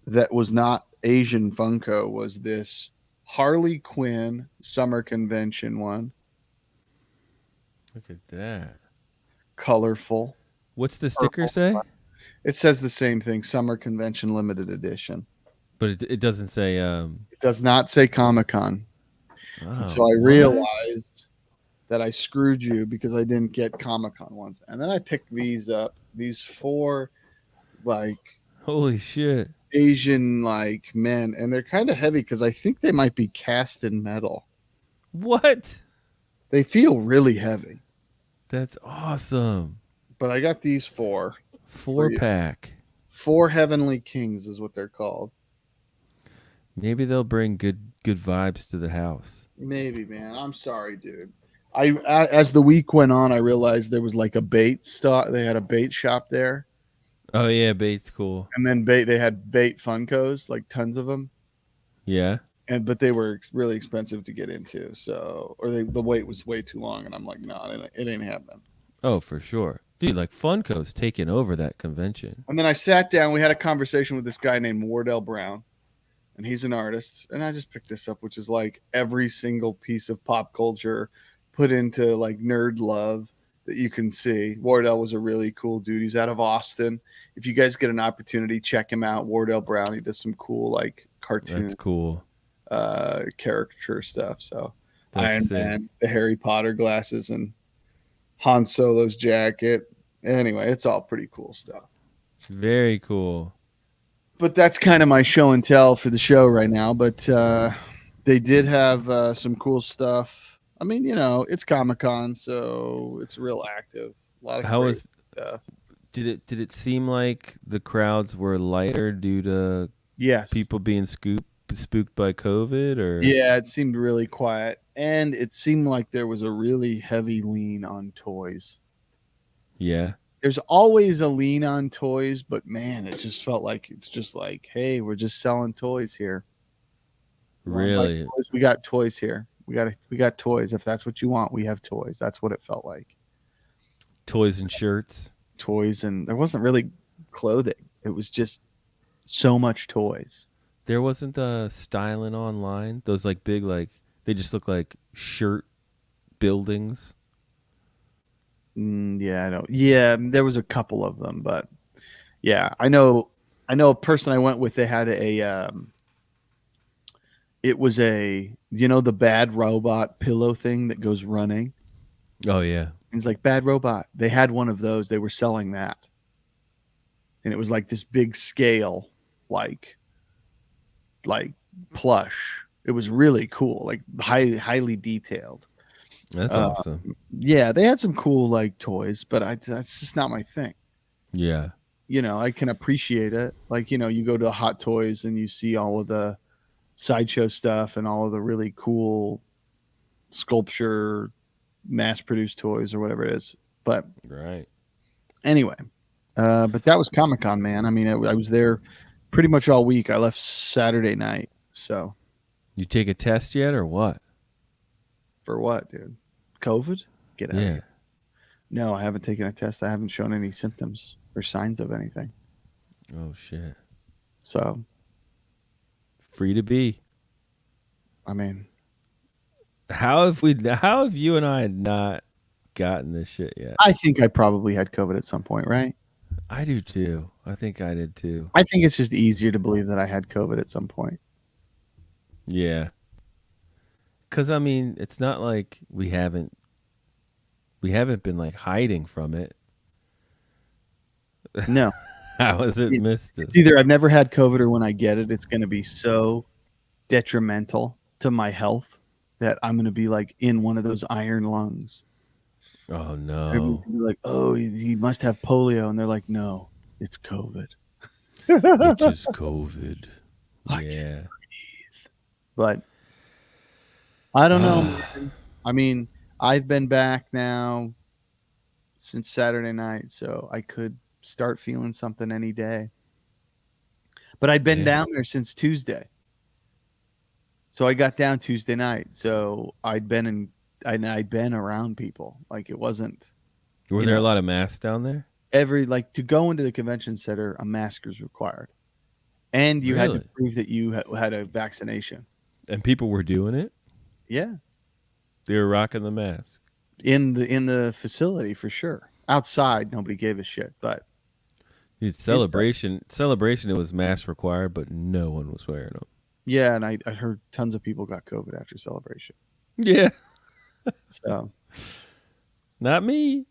that was not Asian Funko was this Harley Quinn summer convention one. Look at that. Colorful. What's the sticker say? It says the same thing, summer convention limited edition. But it doesn't say. It does not say Comic-Con. Oh, So I what? realized that I screwed you because I didn't get Comic-Con ones. And then I picked these up, these 4 like Holy shit. Asian like men, and they're kind of heavy because I think they might be cast in metal. What? They feel really heavy. That's awesome. But I got these 4. 4-pack. 4 Heavenly Kings is what they're called. Maybe they'll bring good vibes to the house. Maybe, man. I'm sorry, dude. As the week went on, I realized there was like a bait stock. They had a bait shop there. Oh yeah, bait's cool. And then they had bait Funkos, like tons of them. Yeah. But they were really expensive to get into. So, or the wait was way too long. And I'm like, no, it ain't happening. Oh, for sure. Dude, like Funko's taking over that convention. And then I sat down. We had a conversation with this guy named Wardell Brown, and he's an artist. And I just picked this up, which is like every single piece of pop culture put into like nerd love that you can see. Wardell was a really cool dude. He's out of Austin. If you guys get an opportunity, check him out. Wardell Brown. He does some cool like cartoon. That's cool. Caricature stuff. So That's Iron sick. Man, the Harry Potter glasses, and Han Solo's jacket. Anyway, it's all pretty cool stuff. Very cool. But that's kind of my show and tell for the show right now. But they did have some cool stuff. I mean, it's Comic-Con, so it's real active. A lot of How great was stuff. did it seem like the crowds were lighter due to Yes. people being spooked by COVID, or Yeah, it seemed really quiet. And it seemed like there was a really heavy lean on toys. Yeah. There's always a lean on toys, but man, it just felt like it's just like, hey, we're just selling toys here. Really? Like, we got toys here. We got toys. If that's what you want, we have toys. That's what it felt like. Toys and shirts. Toys, and there wasn't really clothing. It was just so much toys. There wasn't styling online. Those like big, like they just look like shirt buildings. Yeah, I know. Yeah, there was a couple of them, but yeah, I know a person I went with, they had it was the bad robot pillow thing that goes running. Oh yeah. It's like bad robot. They had one of those. They were selling that. And it was like this big scale, like plush. It was really cool, like highly detailed. That's awesome. Yeah, they had some cool like toys, but that's just not my thing. Yeah. I can appreciate it. Like, you go to Hot Toys and you see all of the sideshow stuff and all of the really cool sculpture, mass-produced toys or whatever it is. But Right. anyway, but that was Comic-Con, man. I mean, I was there pretty much all week. I left Saturday night. So You take a test yet, or what? for what, dude? COVID? Get out of Yeah. here. No, I haven't taken a test. I haven't shown any symptoms or signs of anything. Oh shit. So, Free to be. I mean, How have you and I not gotten this shit yet? I think I probably had COVID at some point, right? I do too. I think I did too. I think it's just easier to believe that I had COVID at some point. Yeah. Cause I mean, it's not like we haven't been like hiding from it. No. How has it missed us? It's either I've never had COVID, or when I get it, it's going to be so detrimental to my health that I'm going to be like in one of those iron lungs. Oh no. Everyone's going to be like, oh, he must have polio. And they're like, no, it's COVID. It's just COVID. I Yeah. But I don't know, man. I mean, I've been back now since Saturday night, so I could start feeling something any day. But I'd been down there since Tuesday. So I got down Tuesday night. So I'd been around people. Like, it wasn't. Were there a lot of masks down there? To go into the convention center, a mask is required. And you had to Really? prove that you had a vaccination. And people were doing it? Yeah. They were rocking the mask. In the facility for sure. Outside, nobody gave a shit. But Dude, celebration, it was mask required, but no one was wearing them. yeah, and I heard tons of people got COVID after Celebration. Yeah. So, Not me.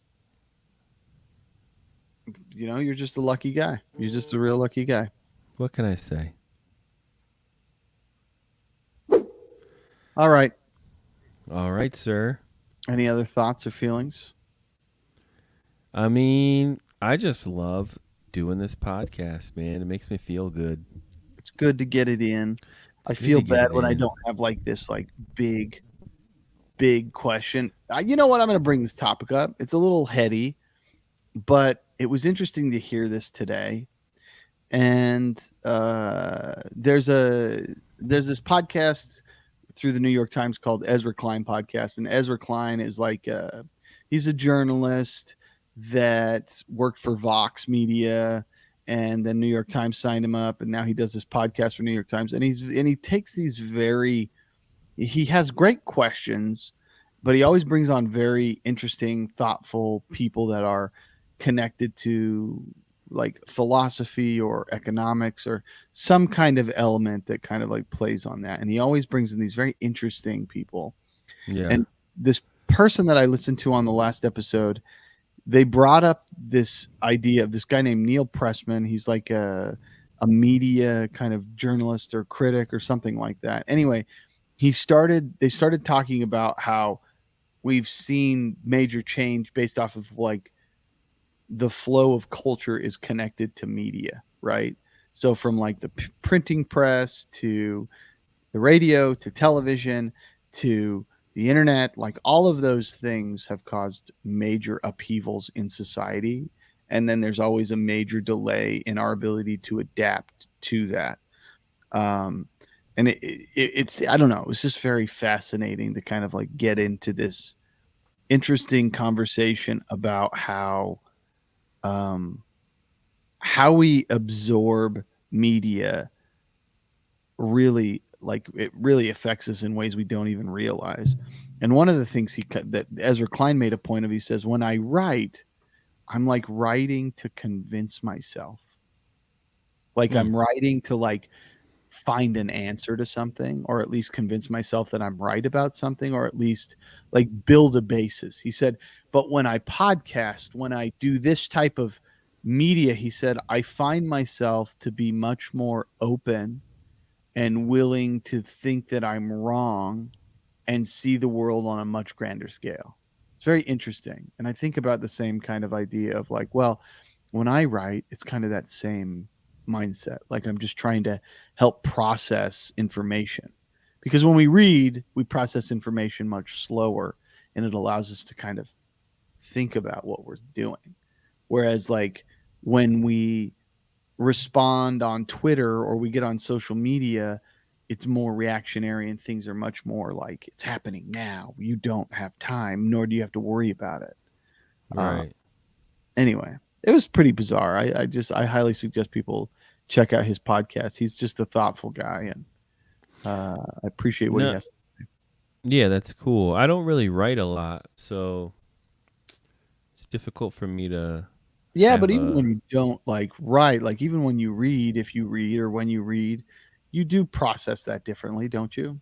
you're just a lucky guy. You're just a real lucky guy. What can I say? All right. All right, sir. Any other thoughts or feelings? I mean, I just love doing this podcast, man. It makes me feel good. It's good to get it in. It's I good feel to get bad it when I in. don't have like this like big question. You know what? I'm going to bring this topic up. It's a little heady, but it was interesting to hear this today. And there's this podcast through the New York Times called Ezra Klein Podcast, and Ezra Klein is like he's a journalist that worked for Vox Media, and then New York Times signed him up, and now he does this podcast for New York Times, and he takes these he has great questions, but he always brings on very interesting, thoughtful people that are connected to like philosophy or economics or some kind of element that kind of like plays on that. And he always brings in these very interesting people. Yeah. And this person that I listened to on the last episode, they brought up this idea of this guy named Neil Pressman. He's like a media kind of journalist or critic or something like that. Anyway, they started talking about how we've seen major change based off of like the flow of culture is connected to media, right? So from like the printing press to the radio to television to the internet, like all of those things have caused major upheavals in society. And then there's always a major delay in our ability to adapt to that. And it's, I don't know, it's just very fascinating to kind of like get into this interesting conversation about how we absorb media really, like it really affects us in ways we don't even realize. And one of the things that Ezra Klein made a point of, he says, when I write, I'm like writing to convince myself. Like I'm writing to like find an answer to something, or at least convince myself that I'm right about something, or at least like build a basis. He said, but when I podcast, when I do this type of media, he said, I find myself to be much more open and willing to think that I'm wrong and see the world on a much grander scale. It's very interesting. And I think about the same kind of idea of like, well, when I write, it's kind of that same mindset. Like I'm just trying to help process information, because when we read, we process information much slower, and it allows us to kind of think about what we're doing. Whereas like when we respond on Twitter or we get on social media, it's more reactionary and things are much more like it's happening now. You don't have time, nor do you have to worry about it. Right. Anyway, it was pretty bizarre. I highly suggest people check out his podcast. He's just a thoughtful guy, and I appreciate what he has to say. Yeah, that's cool. I don't really write a lot, so it's difficult for me to. Yeah, but even when you don't like write, like even when you read, if you read or when you read, you do process that differently, don't you?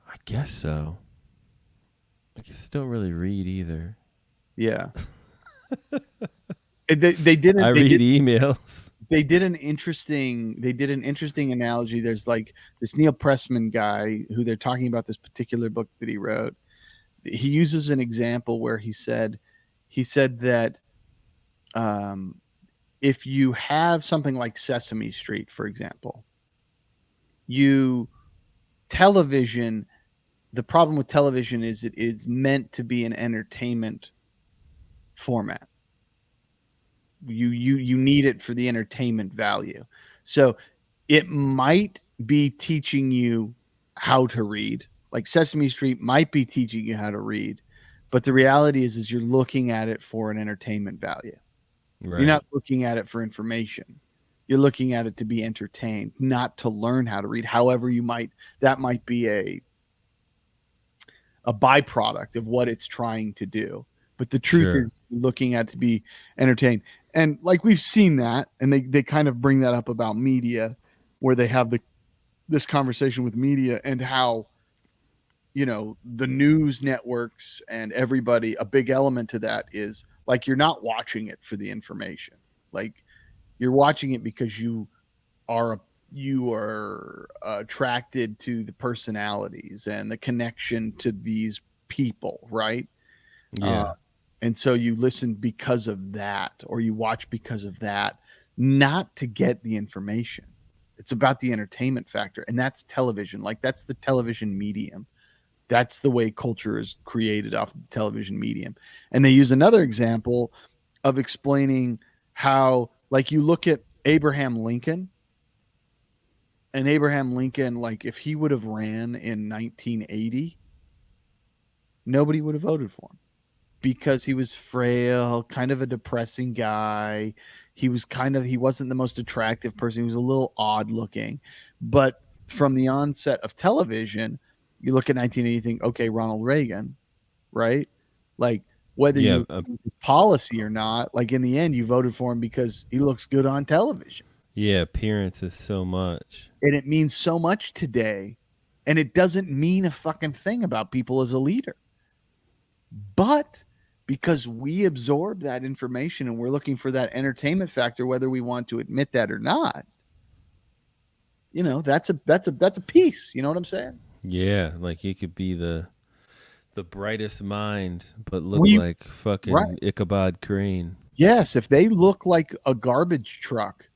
I guess so. I guess I don't really read either. Yeah. They didn't. I read emails. They did an interesting analogy. There's like this Neil Pressman guy who they're talking about this particular book that he wrote. He uses an example where he said that if you have something like Sesame Street, for example, television, the problem with television is it is meant to be an entertainment format. You need it for the entertainment value. So it might be teaching you how to read. Like Sesame Street might be teaching you how to read, but the reality is you're looking at it for an entertainment value. Right. You're not looking at it for information. You're looking at it to be entertained, not to learn how to read. However, that might be a byproduct of what it's trying to do. But the truth is looking at it to be entertained. And like we've seen that, and they kind of bring that up about media, where they have this conversation with media and how, you know, the news networks and everybody, a big element to that is like you're not watching it for the information. Like you're watching it because you are attracted to the personalities and the connection to these people, right? Yeah. And so you listen because of that, or you watch because of that, not to get the information. It's about the entertainment factor, and that's television. Like that's the television medium. That's the way culture is created off of the television medium. And they use another example of explaining how, like, you look at Abraham Lincoln, and Abraham Lincoln, like, if he would have ran in 1980, nobody would have voted for him because he was frail, kind of a depressing guy. He wasn't the most attractive person. He was a little odd looking. But from the onset of television, you look at 1980, think, okay, Ronald Reagan, right? Like, whether you policy or not, like, in the end, you voted for him because he looks good on television. Yeah, appearance is so much. And it means so much today. And it doesn't mean a fucking thing about people as a leader. But because we absorb that information and we're looking for that entertainment factor, whether we want to admit that or not, you know, that's a piece. You know what I'm saying? Yeah, like he could be the brightest mind, but look like fucking Ichabod Crane. Yes, if they look like a garbage truck,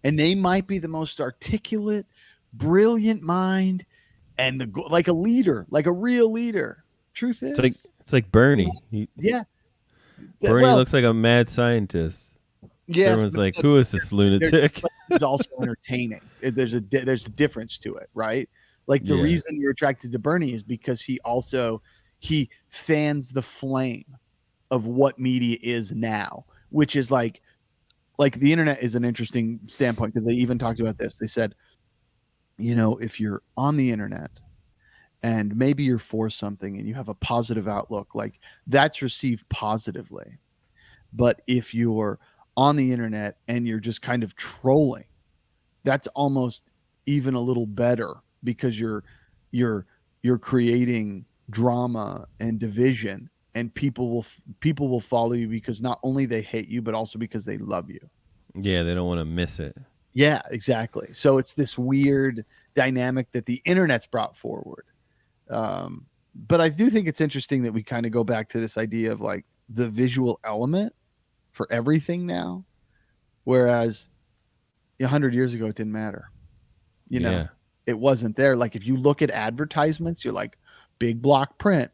and they might be the most articulate, brilliant mind, and like a leader, like a real leader. Truth is, it's like Bernie. Bernie looks like a mad scientist. Yeah, everyone's like, "Who is this lunatic?" He's also entertaining. There's a difference to it, right? Like the reason you're attracted to Bernie is because he fans the flame of what media is now, which is like the internet is an interesting standpoint because they even talked about this. They said, you know, if you're on the internet and maybe you're for something and you have a positive outlook, like that's received positively. But if you're on the internet and you're just kind of trolling, that's almost even a little better because you're creating drama and division, and people will follow you because not only they hate you, but also because they love you. Yeah, they don't want to miss it. Yeah, exactly. So it's this weird dynamic that the internet's brought forward. But I do think it's interesting that we kind of go back to this idea of like the visual element for everything now, whereas 100 years ago it didn't matter. You know, it wasn't there. Like if you look at advertisements, you're like big block print,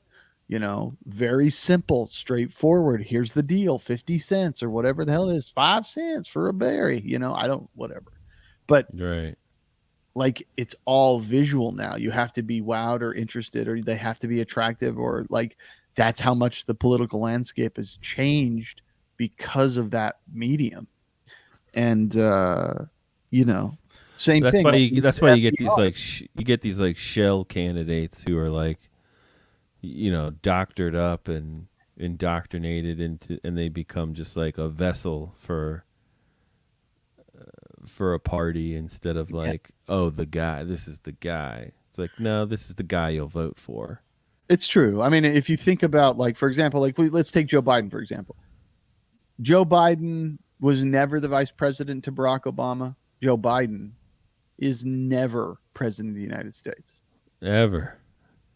you know, very simple, straightforward. Here's the deal, 50 cents or whatever the hell it is, 5 cents for a berry, you know, whatever. But like it's all visual now. You have to be wowed or interested, or they have to be attractive, or like that's how much the political landscape has changed because of that medium. And you know, same thing. That's why you get these like shell candidates who are like, you know, doctored up and indoctrinated into, and they become just like a vessel for a party instead of like, oh, this is the guy. It's like, no, this is the guy you'll vote for. It's true. I mean, if you think about, like, for example, like let's take Joe Biden, for example. Joe Biden was never the vice president to Barack Obama. Joe Biden is never president of the United States. Ever.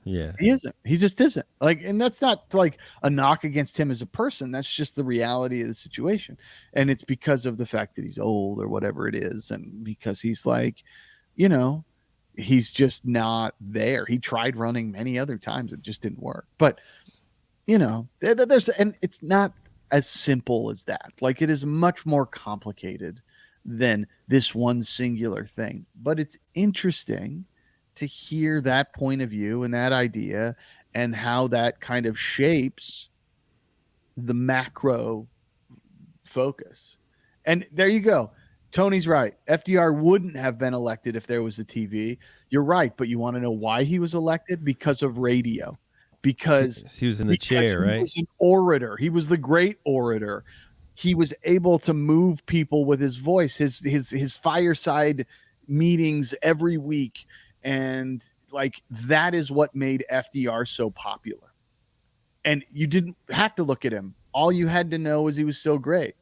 Yeah. He isn't. He just isn't. Like, and that's not like a knock against him as a person. That's just the reality of the situation. And it's because of the fact that he's old or whatever it is. And because he's like, you know, he's just not there. He tried running many other times. It just didn't work. But, you know, and it's not as simple as that. Like, it is much more complicated than this one singular thing. But it's interesting to hear that point of view and that idea and how that kind of shapes the macro focus. And there you go. Tony's right. FDR wouldn't have been elected if there was a TV. You're right. But you want to know why he was elected? Because of radio. Because he was in the chair, right? He was an orator. He was the great orator. He was able to move people with his voice, his fireside meetings every week. And like, that is what made FDR so popular. And you didn't have to look at him. All you had to know was he was so great.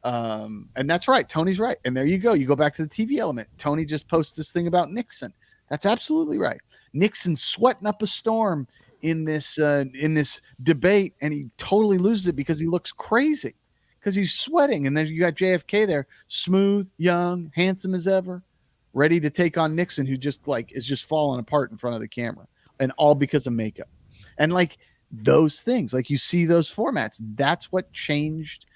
And that's right. Tony's right. And there you go. You go back to the TV element. Tony just posts this thing about Nixon. That's absolutely right. Nixon's sweating up a storm in this debate, and he totally loses it because he looks crazy because he's sweating. And then you got JFK there, smooth, young, handsome as ever, ready to take on Nixon, who just like is just falling apart in front of the camera, and all because of makeup. And like those things, like you see those formats, that's what changed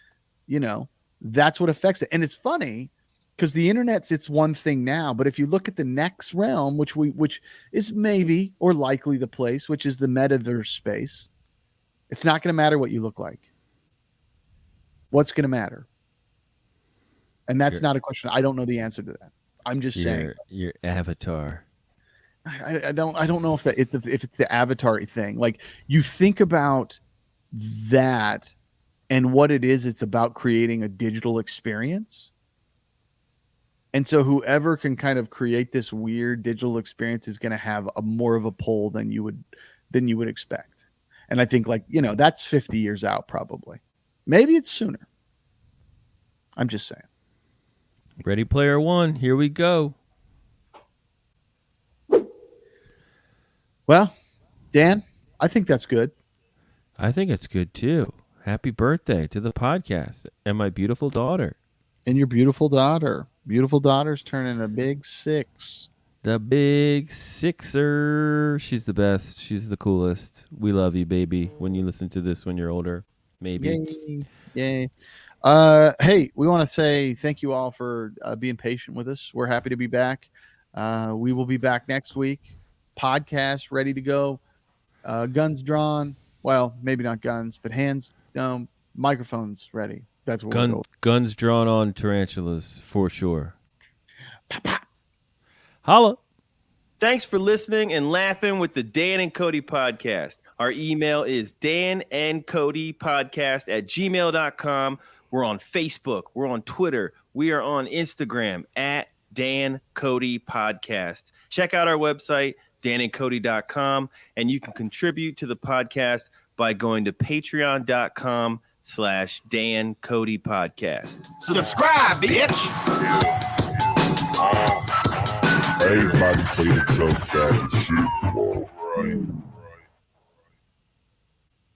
that's what affects it. And it's funny because the internet's it's one thing now, but if you look at the next realm, which is maybe or likely the place, which is the metaverse space, it's not going to matter what you look like. What's going to matter? And that's not a question. I don't know the answer to that. I'm just saying your avatar. I don't know if it's the avatar thing. Like, you think about that and what it is. It's about creating a digital experience. And so whoever can kind of create this weird digital experience is going to have a more of a pull than you would expect. And I think, like, that's 50 years out, probably. Maybe it's sooner. I'm just saying. Ready Player One, here we go. Well, Dan, I think that's good. I think it's good too. Happy birthday to the podcast and my beautiful daughter. And your beautiful daughter. Beautiful daughter's turning a big 6. The big 6er. She's the best. She's the coolest. We love you, baby. When you listen to this when you're older, maybe. Yay. Hey, we want to say thank you all for being patient with us. We're happy to be back. We will be back next week. Podcast ready to go. Guns drawn. Well, maybe not guns, but hands. Microphones ready. That's what we'll go. Guns drawn on tarantulas for sure. Holla. Thanks for listening and laughing with the Dan and Kody podcast. Our email is danandcodypodcast@gmail.com. We're on Facebook. We're on Twitter. We are on Instagram @dancodypodcast. Check out our website, danandcody.com, and you can contribute to the podcast by going to patreon.com/dancodypodcast. Subscribe, bitch! Everybody played themselves down to shit.